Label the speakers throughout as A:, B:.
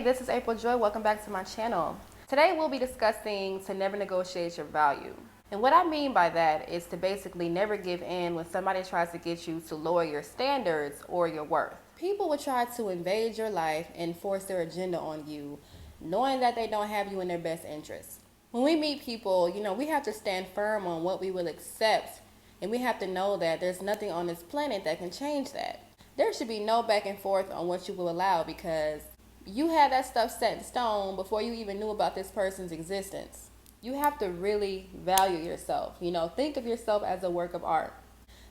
A: this is April Joy. Welcome back to my channel. Today we'll be discussing to never negotiate your value. And what I mean by that is to basically never give in when somebody tries to get you to lower your standards or your worth. People will try to invade your life and force their agenda on you, knowing that they don't have you in their best interest. When we meet people, we have to stand firm on what we will accept, and we have to know that there's nothing on this planet that can change that. There should be no back and forth on what you will allow, because you had that stuff set in stone before you even knew about this person's existence. You have to really value yourself. Think of yourself as a work of art.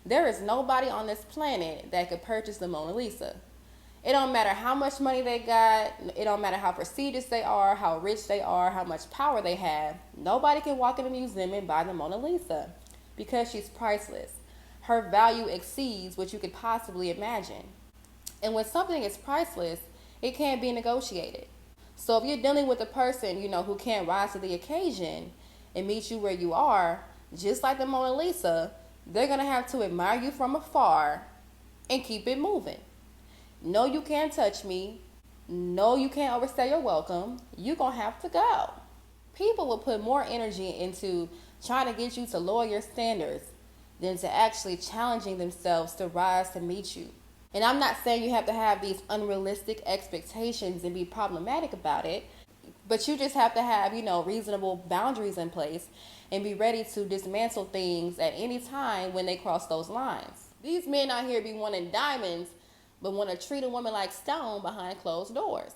A: There is nobody on this planet that could purchase the Mona Lisa. It don't matter how much money they got. It don't matter how prestigious they are, how rich they are, how much power they have. Nobody can walk in a museum and buy the Mona Lisa because she's priceless. Her value exceeds what you could possibly imagine. And when something is priceless, it can't be negotiated. So if you're dealing with a person, who can't rise to the occasion and meet you where you are, just like the Mona Lisa, they're going to have to admire you from afar and keep it moving. No, you can't touch me. No, you can't overstay your welcome. You're going to have to go. People will put more energy into trying to get you to lower your standards than to actually challenging themselves to rise to meet you. And I'm not saying you have to have these unrealistic expectations and be problematic about it, but you just have to have, reasonable boundaries in place and be ready to dismantle things at any time when they cross those lines. These men out here be wanting diamonds, but want to treat a woman like stone behind closed doors.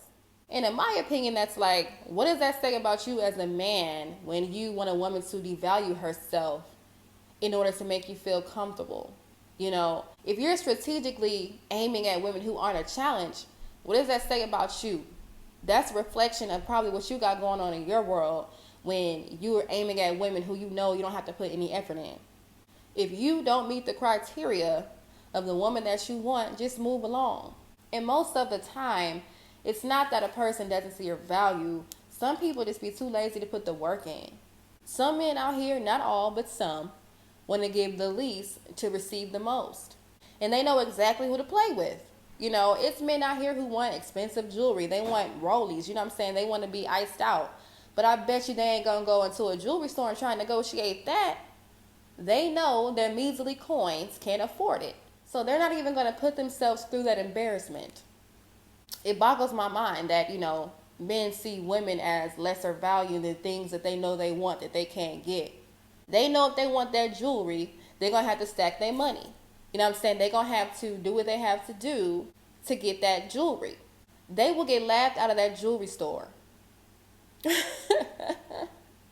A: And in my opinion, that's like, what does that say about you as a man when you want a woman to devalue herself in order to make you feel comfortable? If you're strategically aiming at women who aren't a challenge, what does that say about you? That's a reflection of probably what you got going on in your world when you're aiming at women who you don't have to put any effort in. If you don't meet the criteria of the woman that you want, just move along. And most of the time, it's not that a person doesn't see your value. Some people just be too lazy to put the work in. Some men out here, not all, but some, want to give the least to receive the most. And they know exactly who to play with. It's men out here who want expensive jewelry. They want rollies, They want to be iced out. But I bet you they ain't going to go into a jewelry store and try and negotiate that. They know their measly coins can't afford it. So they're not even going to put themselves through that embarrassment. It boggles my mind that, men see women as lesser value than things that they know they want that they can't get. They know if they want that jewelry, they're going to have to stack their money. They're going to have to do what they have to do to get that jewelry. They will get laughed out of that jewelry store.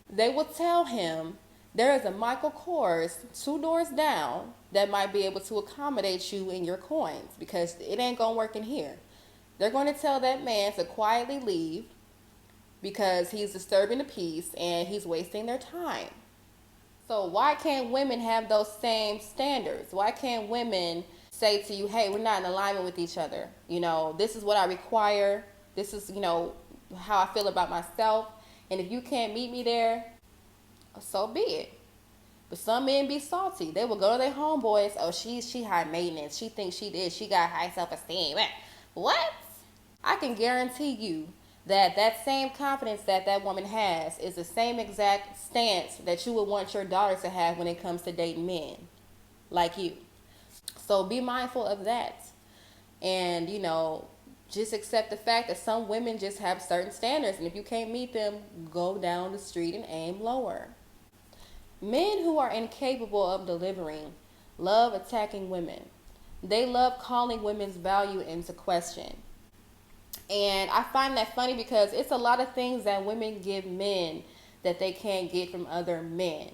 A: They will tell him there is a Michael Kors 2 doors down that might be able to accommodate you in your coins because it ain't going to work in here. They're going to tell that man to quietly leave because he's disturbing the peace and he's wasting their time. So why can't women have those same standards? Why can't women say to you, hey, we're not in alignment with each other? This is what I require. This is, how I feel about myself. And if you can't meet me there, so be it. But some men be salty. They will go to their homeboys. Oh, she high maintenance. She thinks she did. She got high self-esteem. What? I can guarantee you that same confidence that woman has is the same exact stance that you would want your daughter to have when it comes to dating men like you. So be mindful of that. And, just accept the fact that some women just have certain standards. And if you can't meet them, go down the street and aim lower. Men who are incapable of delivering love attacking women. They love calling women's value into question. And I find that funny because it's a lot of things that women give men that they can't get from other men.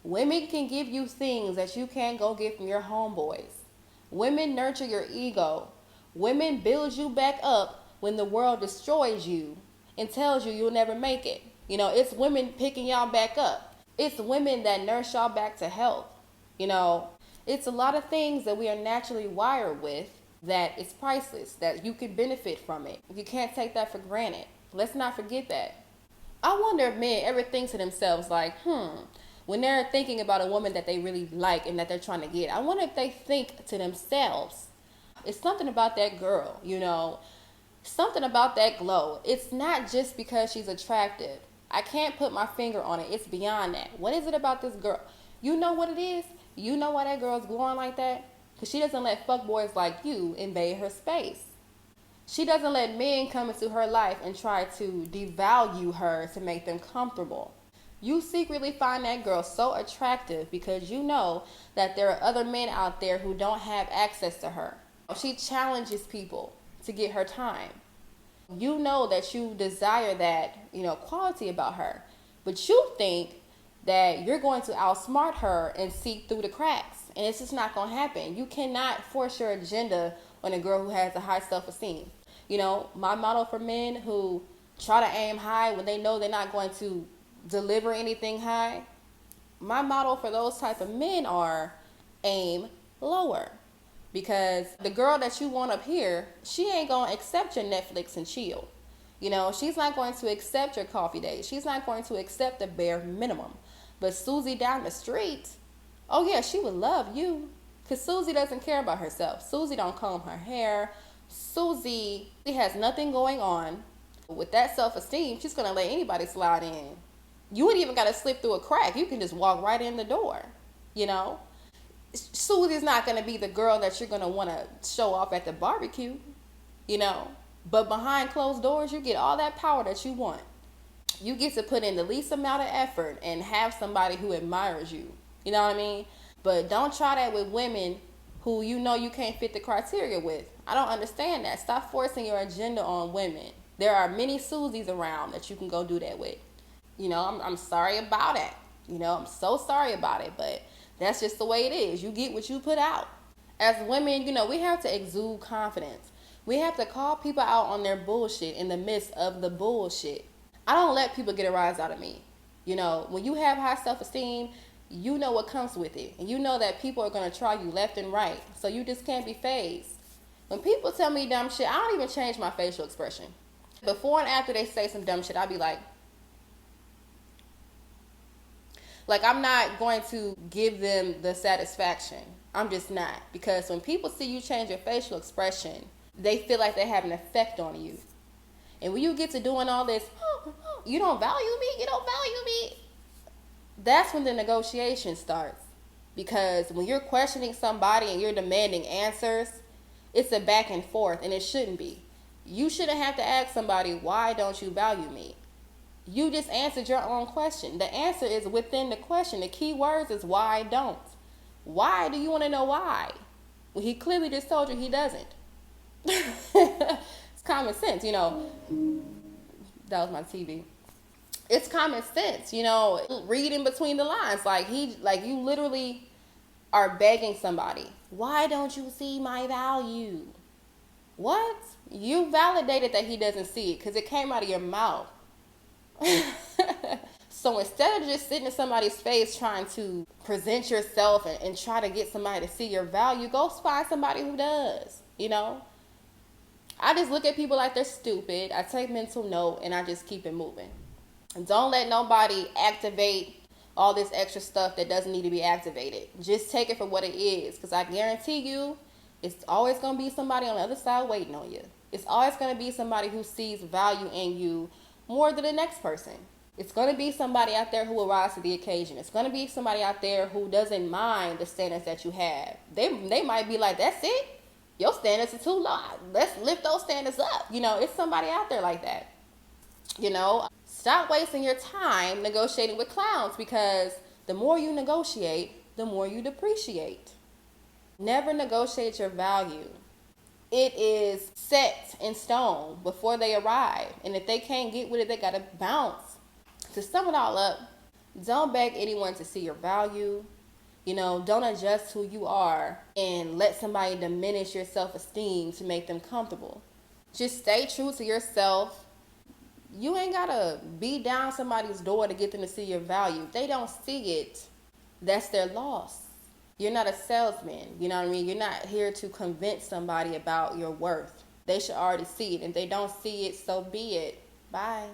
A: Women can give you things that you can't go get from your homeboys. Women nurture your ego. Women build you back up when the world destroys you and tells you you'll never make it. It's women picking y'all back up. It's women that nurse y'all back to health. It's a lot of things that we are naturally wired with that is priceless, that you can benefit from it. You can't take that for granted. Let's not forget that. I wonder if men ever think to themselves like, when they're thinking about a woman that they really like and that they're trying to get, I wonder if they think to themselves, it's something about that girl, Something about that glow. It's not just because she's attractive. I can't put my finger on it. It's beyond that. What is it about this girl? You know what it is? You know why that girl's glowing like that? Because she doesn't let fuckboys like you invade her space. She doesn't let men come into her life and try to devalue her to make them comfortable. You secretly find that girl so attractive because you know that there are other men out there who don't have access to her. She challenges people to get her time. You know that you desire that, quality about her. But you think that you're going to outsmart her and seek through the cracks. And it's just not going to happen. You cannot force your agenda on a girl who has a high self-esteem. My motto for men who try to aim high when they know they're not going to deliver anything high, my motto for those type of men are aim lower. Because the girl that you want up here, she ain't going to accept your Netflix and chill. She's not going to accept your coffee date. She's not going to accept the bare minimum. But Susie down the street, oh yeah, she would love you. Because Susie doesn't care about herself. Susie don't comb her hair. Susie has nothing going on. With that self-esteem, she's going to let anybody slide in. You ain't even got to slip through a crack. You can just walk right in the door, Susie's not going to be the girl that you're going to want to show off at the barbecue, But behind closed doors, you get all that power that you want. You get to put in the least amount of effort and have somebody who admires you. You know what I mean? But don't try that with women who you can't fit the criteria with. I don't understand that. Stop forcing your agenda on women. There are many Susies around that you can go do that with. I'm sorry about it. I'm so sorry about it, but that's just the way it is. You get what you put out. As women, we have to exude confidence. We have to call people out on their bullshit in the midst of the bullshit. I don't let people get a rise out of me. When you have high self-esteem, you know what comes with it. And you know that people are going to try you left and right. So you just can't be fazed. When people tell me dumb shit, I don't even change my facial expression. Before and after they say some dumb shit, I'll be like, I'm not going to give them the satisfaction. I'm just not. Because when people see you change your facial expression, they feel like they have an effect on you. And when you get to doing all this, you don't value me, that's when the negotiation starts. Because when you're questioning somebody and you're demanding answers, it's a back and forth, and it shouldn't be. You shouldn't have to ask somebody, why don't you value me? You just answered your own question. The answer is within the question. The key words is why don't. Why do you want to know why? Well, he clearly just told you he doesn't. It's common sense, That was my TV. It's common sense, reading between the lines. You literally are begging somebody, why don't you see my value? What? You validated that he doesn't see it because it came out of your mouth. So instead of just sitting in somebody's face trying to present yourself and try to get somebody to see your value, go find somebody who does, I just look at people like they're stupid. I take mental note and I just keep it moving. And don't let nobody activate all this extra stuff that doesn't need to be activated. Just take it for what it is, because I guarantee you it's always going to be somebody on the other side waiting on you. It's always going to be somebody who sees value in you more than the next person. It's going to be somebody out there who will rise to the occasion. It's going to be somebody out there who doesn't mind the standards that you have. They might be like, that's it? Your standards are too low. Let's lift those standards up. It's somebody out there like that. Stop wasting your time negotiating with clowns, because the more you negotiate, the more you depreciate. Never negotiate your value. It is set in stone before they arrive. And if they can't get with it, they got to bounce. To sum it all up, don't beg anyone to see your value. Don't adjust who you are and let somebody diminish your self-esteem to make them comfortable. Just stay true to yourself. You ain't got to beat down somebody's door to get them to see your value. If they don't see it, that's their loss. You're not a salesman. You know what I mean? You're not here to convince somebody about your worth. They should already see it. If they don't see it, so be it. Bye.